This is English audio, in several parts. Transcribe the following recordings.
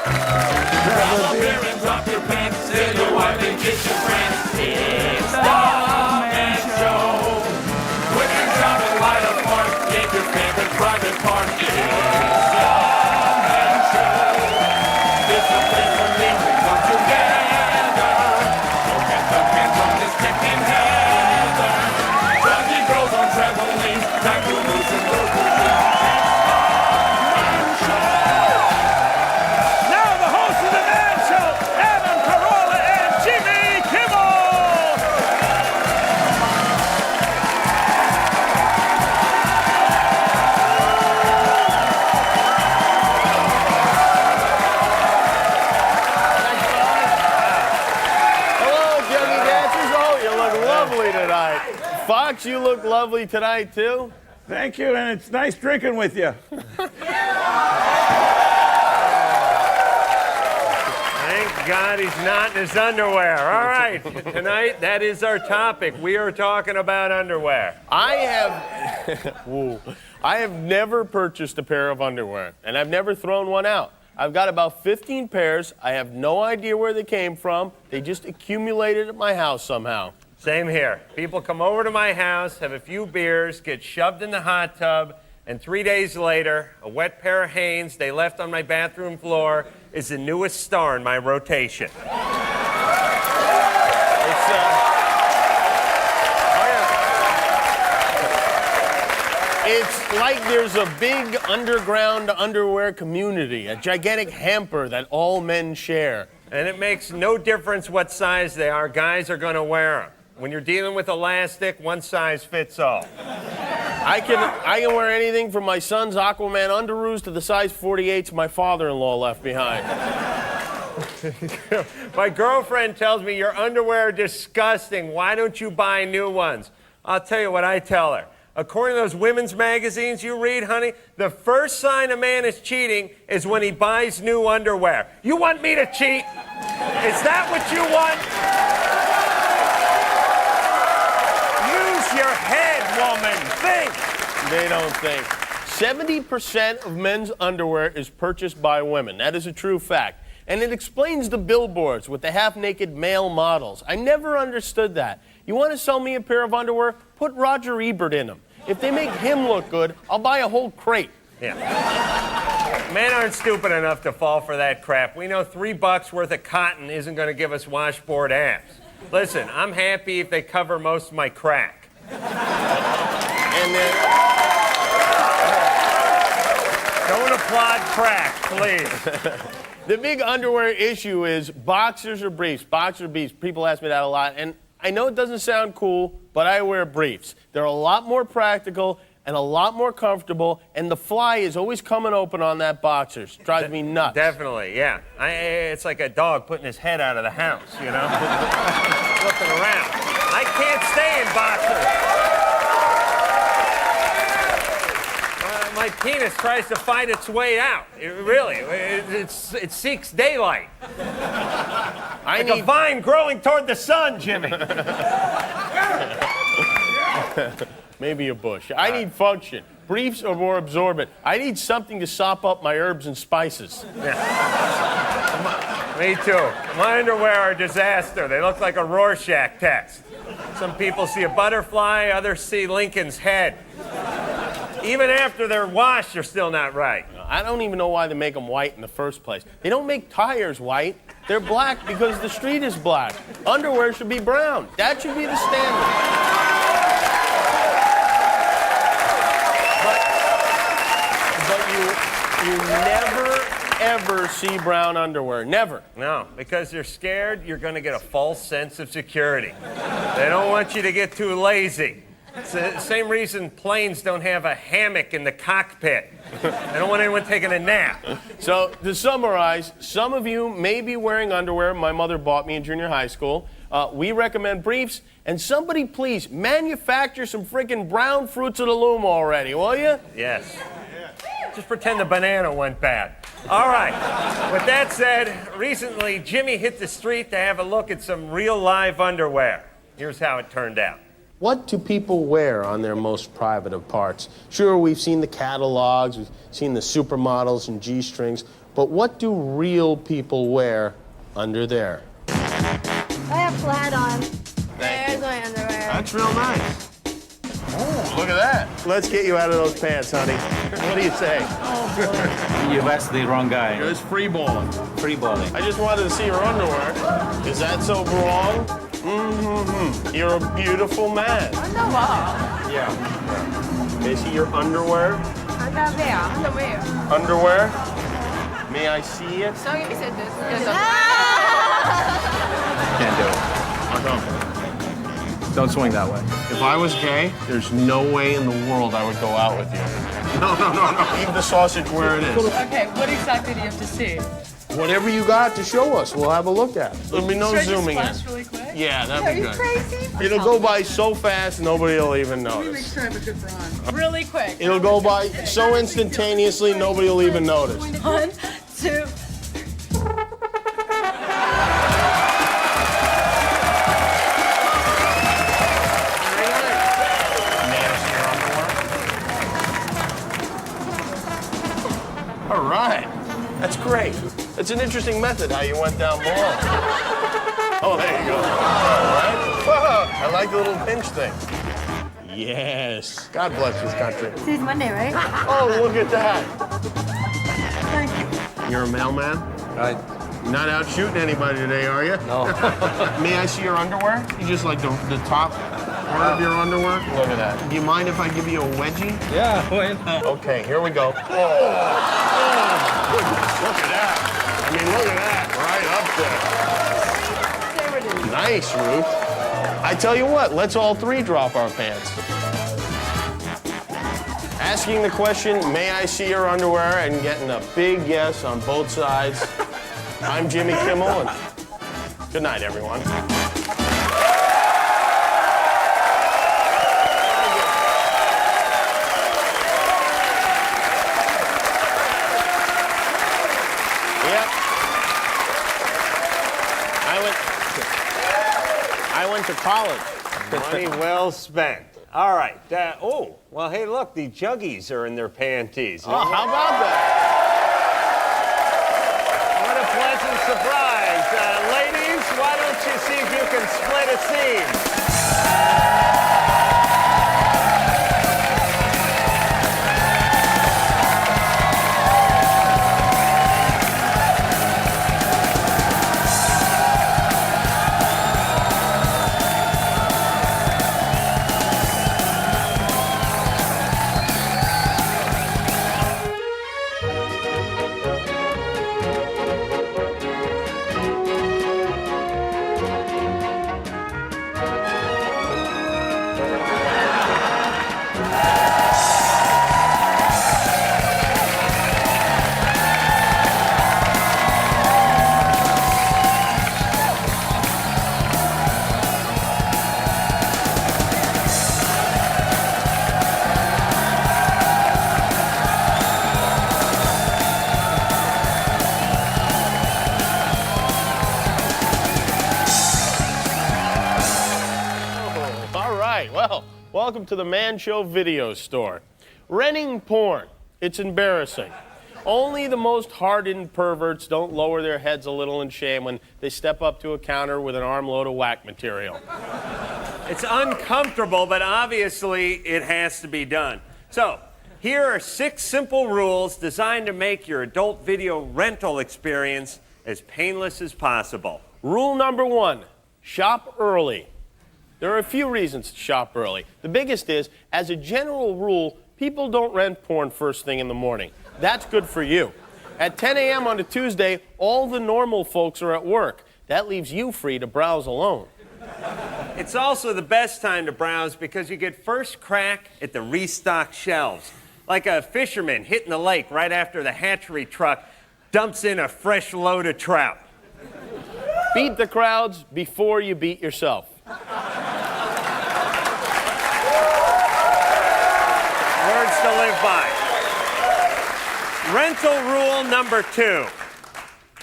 Grab a beer and drop your pants. Tell your wife and kiss your friends. It's the Man Show. When you're driving light apart, get your favorite private part. It's the Man Show. It's a place where we come together. Look at the hands on this Dick and Heather. Druggy girls on trampolines. Time to loosen those routines. Carolla and Jimmy Kimmel! Hello, Juggy Dancers. Oh, you look lovely tonight. Fox, you look lovely tonight, too. Thank you, and it's nice drinking with you. Thank God he's not in his underwear. All right, tonight, that is our topic. We are talking about underwear. I have never purchased a pair of underwear, and I've never thrown one out. I've got about 15 pairs. I have no idea where they came from. They just accumulated at my house somehow. Same here. People come over to my house, have a few beers, get shoved in the hot tub, and 3 days later, a wet pair of Hanes they left on my bathroom floor is the newest star in my rotation. It's like there's a big underground underwear community, a gigantic hamper that all men share. And it makes no difference what size they are. Guys are going to wear them. When you're dealing with elastic, one size fits all. I can wear anything from my son's Aquaman underoos to the size 48s my father-in-law left behind. My girlfriend tells me your underwear are disgusting. Why don't you buy new ones? I'll tell you what I tell her. According to those women's magazines you read, honey, the first sign a man is cheating is when he buys new underwear. You want me to cheat? Is that what you want? Use your head, woman. Think. They don't think. 70% of men's underwear is purchased by women. That is a true fact. And it explains the billboards with the half-naked male models. I never understood that. You want to sell me a pair of underwear? Put Roger Ebert in them. If they make him look good, I'll buy a whole crate. Yeah. Men aren't stupid enough to fall for that crap. We know $3 worth of cotton isn't going to give us washboard abs. Listen, I'm happy if they cover most of my crack. And then... Don't applaud crack, please. The big underwear issue is boxers or briefs. Boxers or briefs. People ask me that a lot. And I know it doesn't sound cool, but I wear briefs. They're a lot more practical and a lot more comfortable, and the fly is always coming open on that boxers. Drives me nuts. Definitely, yeah. It's like a dog putting his head out of the house, you know? Looking around. I can't stay in boxers. My penis tries to find its way out. It seeks daylight. Like a vine growing toward the sun, Jimmy. Maybe a bush. I need function. Briefs are more absorbent. I need something to sop up my herbs and spices. Yeah. Me too. My underwear are a disaster. They look like a Rorschach test. Some people see a butterfly, others see Lincoln's head. Even after they're washed, they're still not right. I don't even know why they make them white in the first place. They don't make tires white. They're black because the street is black. Underwear should be brown. That should be the standard. But you never, ever see brown underwear. Never. No, because they're scared you're going to get a false sense of security. They don't want you to get too lazy. It's the same reason planes don't have a hammock in the cockpit. They don't want anyone taking a nap. So, to summarize, some of you may be wearing underwear my mother bought me in junior high school. We recommend briefs. And somebody please manufacture some freaking brown Fruits of the Loom already, will you? Yes. Just pretend the banana went bad. All right. With that said, recently Jimmy hit the street to have a look at some real live underwear. Here's how it turned out. What do people wear on their most private of parts? Sure, we've seen the catalogs, we've seen the supermodels and G-strings, But what do real people wear under there? I have flat on. Thank you. my underwear. That's real nice. Ooh, look at that. Let's get you out of those pants, honey. What do you say? You've asked the wrong guy. It was free balling. Free balling. I just wanted to see your underwear. Is that so wrong? Mm-hmm. You're a beautiful man. Underwear. Yeah. May I see your underwear? Underwear. Underwear? May I see it? Sorry, I said this. Can't do it. How come? Don't swing that way. If I was gay, there's no way in the world I would go out with you. No. Leave the sausage where it is. Okay, what exactly do you have to see? Whatever you got to show us, we'll have a look at. There'll be no Should I just zooming in. flash really quick? Yeah, that'd be good. Crazy? It'll go by so fast, nobody will even Let me make notice. sure I have a good bra on. Really quick. It'll go by so instantaneously, nobody will even notice. 1, 2. All right. That's great. It's an interesting method how you went down below. Oh, there you go. All right. Whoa, I like the little pinch thing. Yes. God bless this country. Today's Monday, right? Oh, look at that. Thank you. You're a mailman? Right. You're not out shooting anybody today, are you? No. May I see your underwear? You just like the top part of your underwear? Look at that. Do you mind if I give you a wedgie? Yeah, why not? Okay, here we go. Oh, goodness, look at that. I mean, look at that, right up there. There it is. Nice, Ruth. I tell you what, let's all three drop our pants. Asking the question, may I see your underwear, and getting a big yes on both sides. I'm Jimmy Kimmel, and good night, everyone. Yep. I went to college. Money well spent. All right. Oh, well, hey, look, the juggies are in their panties. Oh, how about that? What a pleasant surprise. Ladies, why don't you see if you can split a seam? Well, welcome to the Man Show Video Store. Renting porn, it's embarrassing. Only the most hardened perverts don't lower their heads a little in shame when they step up to a counter with an armload of whack material. It's uncomfortable, but obviously it has to be done. So, here are 6 simple rules designed to make your adult video rental experience as painless as possible. Rule number 1, shop early. There are a few reasons to shop early. The biggest is, as a general rule, people don't rent porn first thing in the morning. That's good for you. At 10 a.m. on a Tuesday, all the normal folks are at work. That leaves you free to browse alone. It's also the best time to browse because you get first crack at the restocked shelves. Like a fisherman hitting the lake right after the hatchery truck dumps in a fresh load of trout. Beat the crowds before you beat yourself. Words to live by. Rental rule number 2.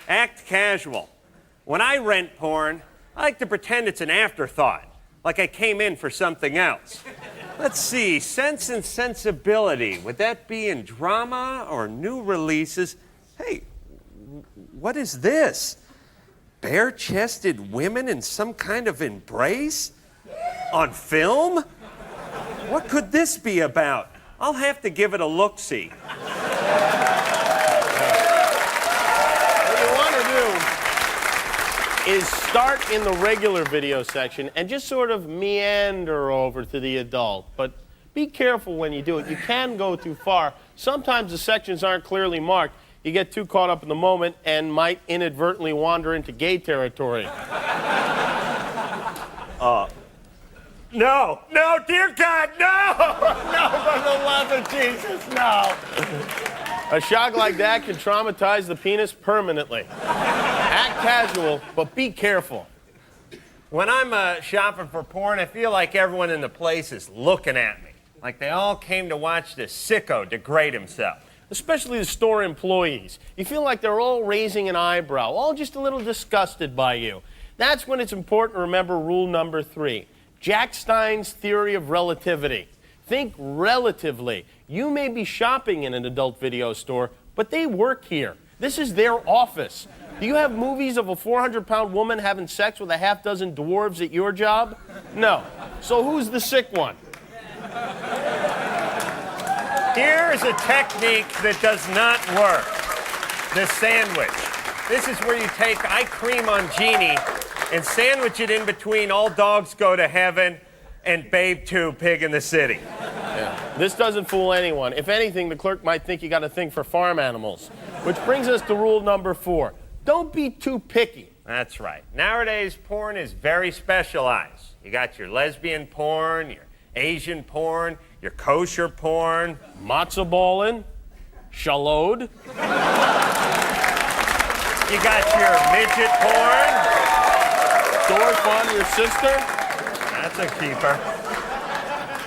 Act casual. When I rent porn, I like to pretend it's an afterthought, like I came in for something else. Let's see, Sense and Sensibility. Would that be in drama or new releases? Hey, What is this? Bare-chested women in some kind of embrace? On film? What could this be about? I'll have to give it a look-see. What you want to do is start in the regular video section and just sort of meander over to the adult. But be careful when you do it. You can go too far. Sometimes the sections aren't clearly marked. You get too caught up in the moment and might inadvertently wander into gay territory. No, dear God, no! No, for the love of Jesus, no! A shock like that can traumatize the penis permanently. Act casual, but be careful. When I'm shopping for porn, I feel like everyone in the place is looking at me. Like they all came to watch this sicko degrade himself. Especially the store employees. You feel like they're all raising an eyebrow, all just a little disgusted by you. That's when it's important to remember rule number 3. Jack Stein's theory of relativity. Think relatively. You may be shopping in an adult video store, but they work here. This is their office. Do you have movies of a 400-pound woman having sex with a half dozen dwarves at your job? No. So who's the sick one? Here's a technique that does not work. The sandwich. This is where you take eye cream on Genie and sandwich it in between All Dogs Go to Heaven and Babe 2, Pig in the City. Yeah. This doesn't fool anyone. If anything, the clerk might think you got a thing for farm animals. Which brings us to rule number 4. Don't be too picky. That's right. Nowadays, porn is very specialized. You got your lesbian porn, your Asian porn, your kosher porn. Matzo ballin', shalod. You got your midget porn. Dorf on your sister. That's a keeper.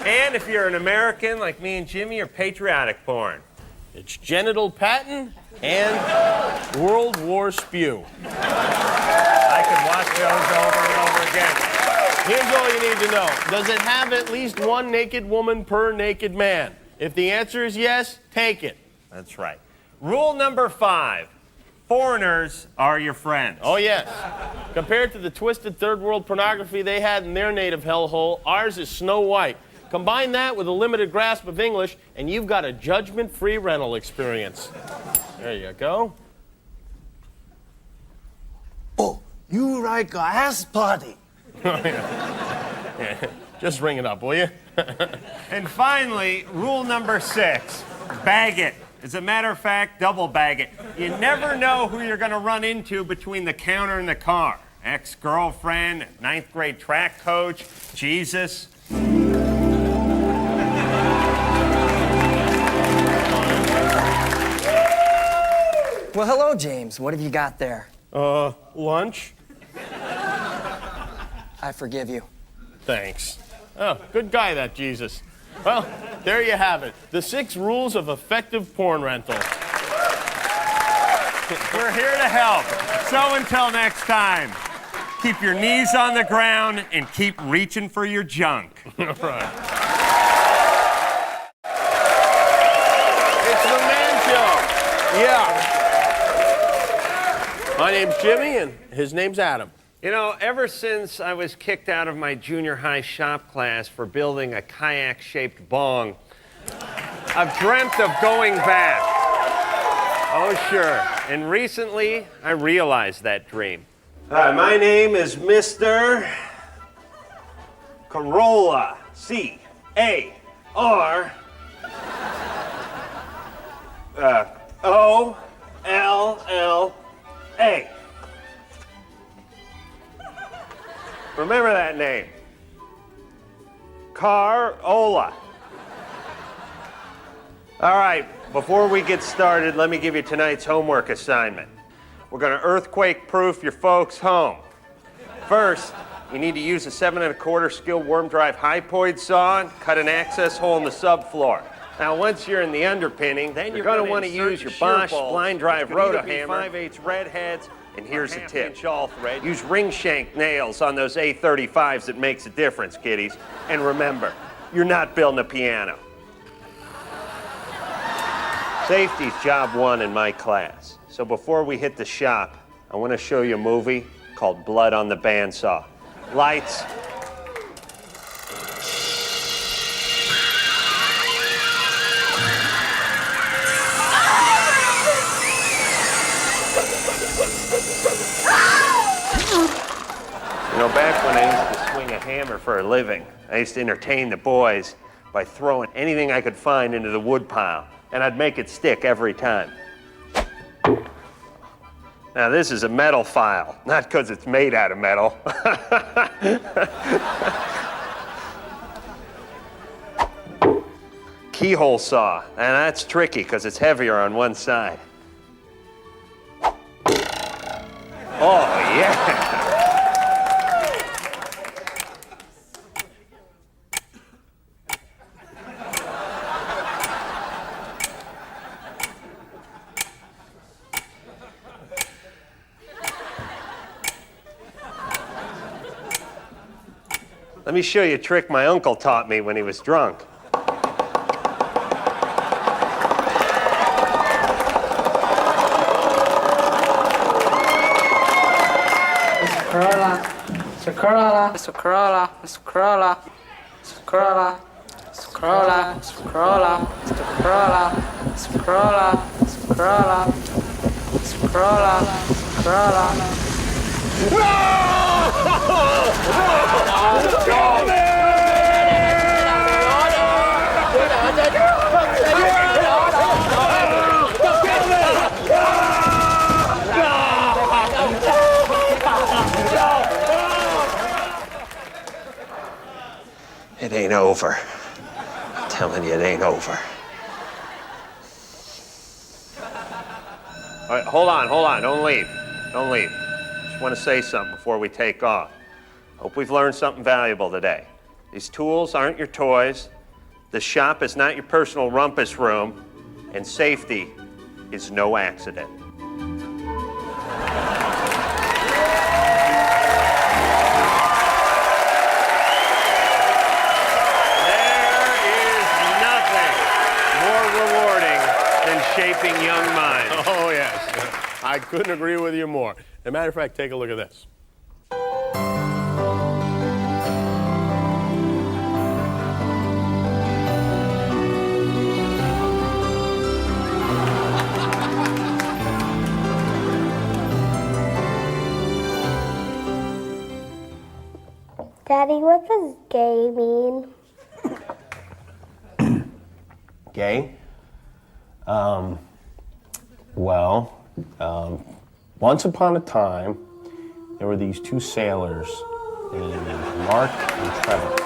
And if you're an American like me and Jimmy, your patriotic porn. It's genital patent and World War spew. I could watch those over and over again. Here's all you need to know. Does it have at least one naked woman per naked man? If the answer is yes, take it. That's right. Rule number 5. Foreigners are your friends. Oh, yes. Compared to the twisted third world pornography they had in their native hellhole, ours is Snow White. Combine that with a limited grasp of English, and you've got a judgment-free rental experience. There you go. Oh, you like a ass party? Yeah. Just ring it up, will you? And finally, rule number 6. Bag it. As a matter of fact, double bag it. You never know who you're going to run into between the counter and the car. Ex-girlfriend, 9th grade track coach, Jesus. Well, hello, James. What have you got there? Lunch? I forgive you. Thanks. Oh, good guy, that Jesus. Well, there you have it. The 6 rules of effective porn rental. We're here to help. So until next time, keep your knees on the ground and keep reaching for your junk. All right. It's the Man Show. Yeah. My name's Jimmy, and his name's Adam. You know, ever since I was kicked out of my junior high shop class for building a kayak-shaped bong, I've dreamt of going back. Oh, sure. And recently, I realized that dream. Hi, my name is Mr. Carolla. C-A-R-O-L-L-A. Remember that name. Carolla. All right, before we get started, let me give you tonight's homework assignment. We're going to earthquake-proof your folks' home. First, you need to use a 7 1/4 skilled worm drive hypoid saw and cut an access hole in the subfloor. Now, once you're in the underpinning, then you're going to want to use your Bosch blind drive roto hammer, 5/8 redheads, and here's a tip. Use ring shank nails on those A35s. That makes a difference, kiddies. And remember, you're not building a piano. Safety's job 1 in my class. So before we hit the shop, I want to show you a movie called Blood on the Bandsaw. Lights. You know, back when I used to swing a hammer for a living, I used to entertain the boys by throwing anything I could find into the wood pile, and I'd make it stick every time. Now, this is a metal file, not because it's made out of metal. Keyhole saw, and that's tricky because it's heavier on one side. Oh, yeah. Let me show you a trick my uncle taught me when he was drunk. Carolla, Mr. Carolla, Mr. Carolla, Mr. Carolla, Mr. Carolla, Mr. Carolla, Mr. Carolla, Mr. Carolla, Mr. Carolla, Mr. Carolla, Mr. Carolla, Mr. Carolla. It ain't over. I'm telling you, it ain't over. All right, hold on, don't leave. Don't leave. Just want to say something before we take off. Hope we've learned something valuable today. These tools aren't your toys. The shop is not your personal rumpus room. And safety is no accident. Shaping young minds. Oh, yes. I couldn't agree with you more. As a matter of fact, take a look at this. Daddy, what does gay mean? Gay? Once upon a time, there were these two sailors named Mark and Trevor.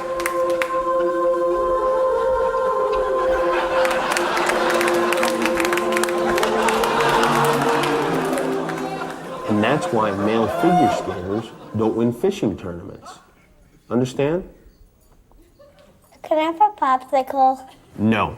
And that's why male figure skaters don't win fishing tournaments. Understand? Can I have a popsicle? No.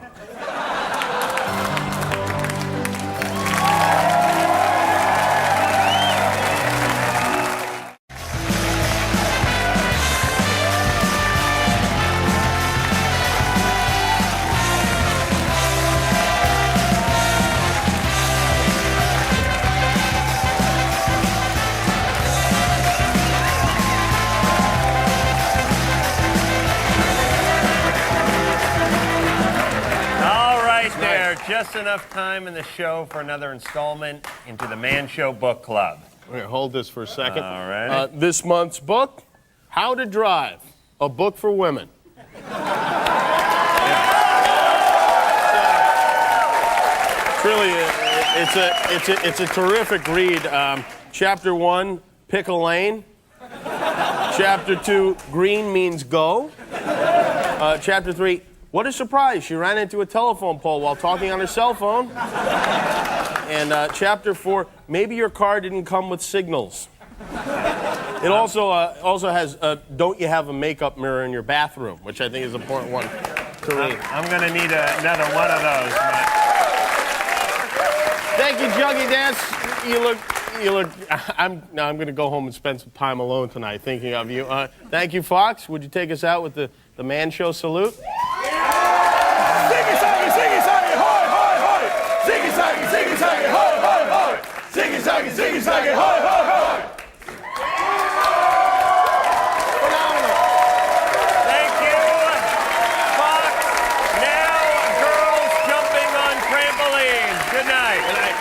Just enough time in the show for another installment into the Man Show Book Club. Here, hold this for a second. All right. This month's book, How to Drive, a book for women. It's really, it's a terrific read. Chapter 1, pick a lane. Chapter 2, green means go. Chapter 3, what a surprise, she ran into a telephone pole while talking on her cell phone. And chapter 4, maybe your car didn't come with signals. It also has, don't you have a makeup mirror in your bathroom, which I think is an important one to read. I'm going to need another one of those. Thank you, Juggy Dance. You look, I'm going to go home and spend some time alone tonight thinking of you. Thank you, Fox. Would you take us out with the Man Show salute? Ziggy, zaggy, hoy, hoy, hoy! Ziggy, zaggy, hoy, hoy, hoy! Jimmy Sackett, hoy, hoy, hoy! Thank you, Fox. Now, girls jumping on trampolines. Good night. Good night.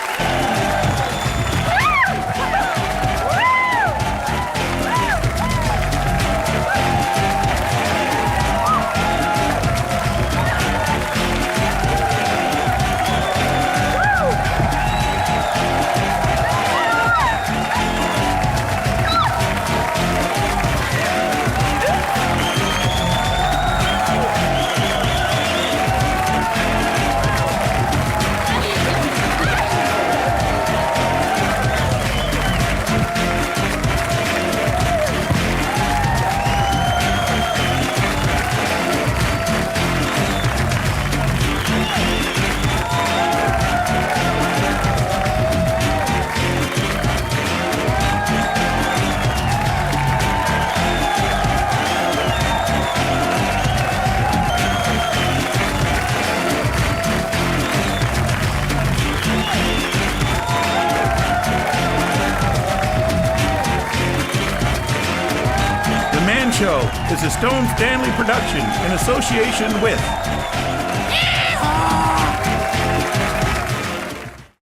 The Man Show is a Stone Stanley production in association with